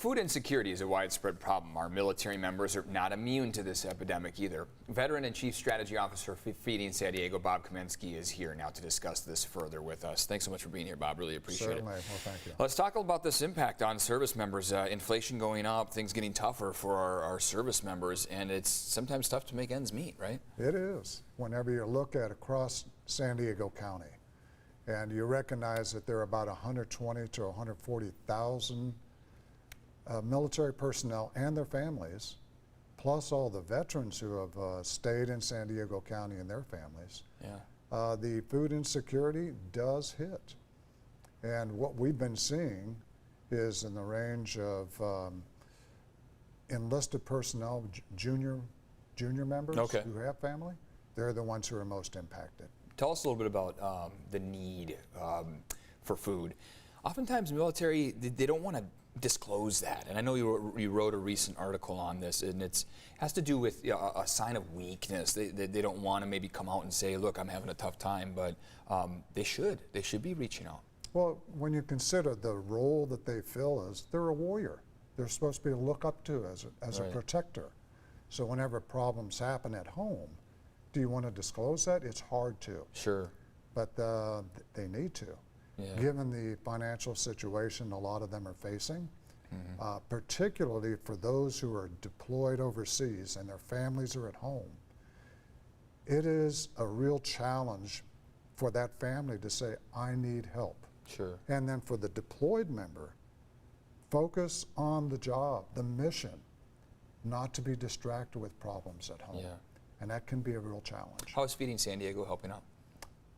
food insecurity is a widespread problem. Our military members are not immune to this epidemic either. Veteran and Chief Strategy Officer for Feeding San Diego, Bob Kamensky, is here now to discuss this further with us. Thanks so much for being here, Bob. Really appreciate it. Certainly. Well, thank you. Let's talk about this impact on service members. Inflation going up, things getting tougher for our service members, and it's sometimes tough to make ends meet, right? It is. Whenever you look at across San Diego County, and you recognize that there are about 120 to 140,000 military personnel and their families, plus all the veterans who have stayed in San Diego County and their families, the food insecurity does hit. And what we've been seeing is in the range of enlisted personnel, junior members who have family, they're the ones who are most impacted. Tell us a little bit about the need for food. Oftentimes military, they don't want to disclose that, and I know you wrote a recent article on this, and it has to do with a sign of weakness. They don't want to maybe come out and say, look, I'm having a tough time, but they should be reaching out. Well, when you consider the role that they fill as, they're a warrior. They're supposed to be looked up to as a protector. So whenever problems happen at home, do you want to disclose that? It's hard to. Sure. But they need to. Yeah. Given the financial situation a lot of them are facing, particularly for those who are deployed overseas and their families are at home, it is a real challenge for that family to say, I need help. Sure. And then for the deployed member, focus on the job, the mission, not to be distracted with problems at home. Yeah. And that can be a real challenge. How is Feeding San Diego helping out?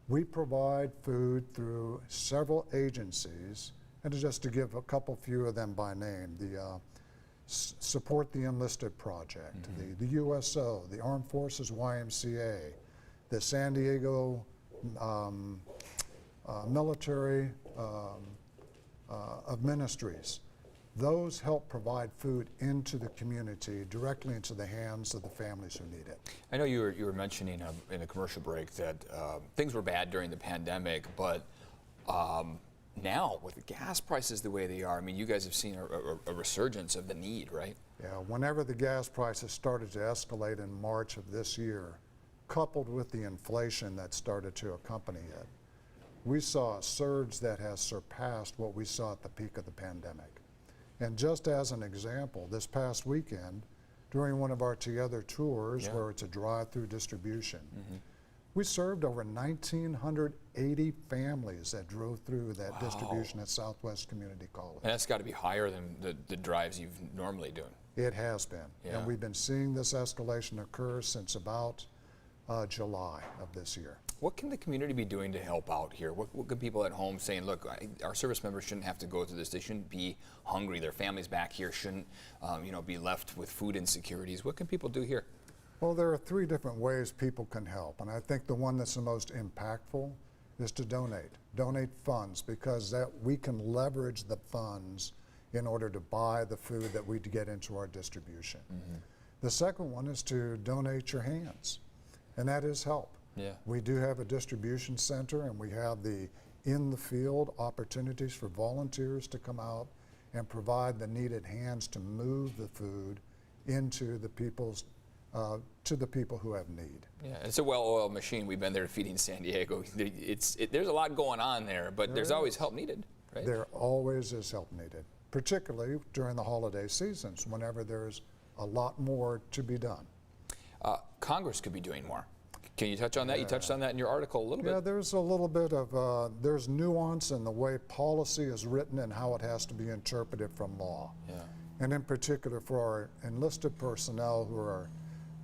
We provide food through several agencies, and just to give a few of them by name, the Support the Enlisted Project, the USO, the Armed Forces YMCA, the San Diego Military of Ministries. Those help provide food into the community, directly into the hands of the families who need it. I know you were mentioning in a commercial break that things were bad during the pandemic, but now with the gas prices the way they are, I mean, you guys have seen a resurgence of the need, right? Yeah, whenever the gas prices started to escalate in March of this year, coupled with the inflation that started to accompany it, we saw a surge that has surpassed what we saw at the peak of the pandemic. And just as an example, this past weekend, during one of our Together tours, where it's a drive-through distribution, we served over 1,980 families that drove through that distribution at Southwest Community College. And that's got to be higher than the drives you've normally done. It has been. And we've been seeing this escalation occur since about July of this year. What can the community be doing to help out here? What can people at home saying, look, our service members shouldn't have to go through this. They shouldn't be hungry. Their families back here shouldn't be left with food insecurities. What can people do here? Well, there are three different ways people can help. And I think the one that's the most impactful is to donate. Donate funds, because we can leverage the funds in order to buy the food that we get into our distribution. The second one is to donate your hands, and that is help. Yeah. We do have a distribution center, and we have the in-the-field opportunities for volunteers to come out and provide the needed hands to move the food into the to the people who have need. Yeah, it's a well-oiled machine. We've been there Feeding San Diego. There's a lot going on there, but there's always help needed, right? There always is help needed, particularly during the holiday seasons, whenever there's a lot more to be done. Congress could be doing more. Can you touch on that? You touched on that in your article a little bit. Yeah, there's a little bit of, there's nuance in the way policy is written and how it has to be interpreted from law. Yeah. And in particular for our enlisted personnel who are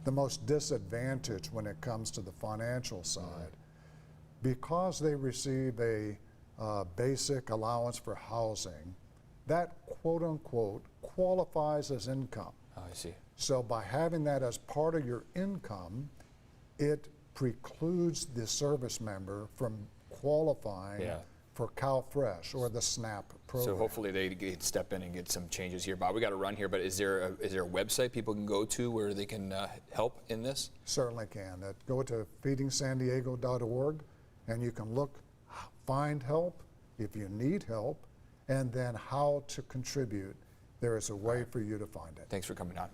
the most disadvantaged when it comes to the financial side, because they receive a basic allowance for housing, that quote unquote qualifies as income. Oh, I see. So by having that as part of your income, it precludes the service member from qualifying for CalFresh or the SNAP program. So hopefully they can step in and get some changes here. Bob, we got to run here, but is there a website people can go to where they can help in this? Certainly can. Go to feedingsandiego.org and you can look, find help if you need help, and then how to contribute There is a way for you to find it. Thanks for coming on.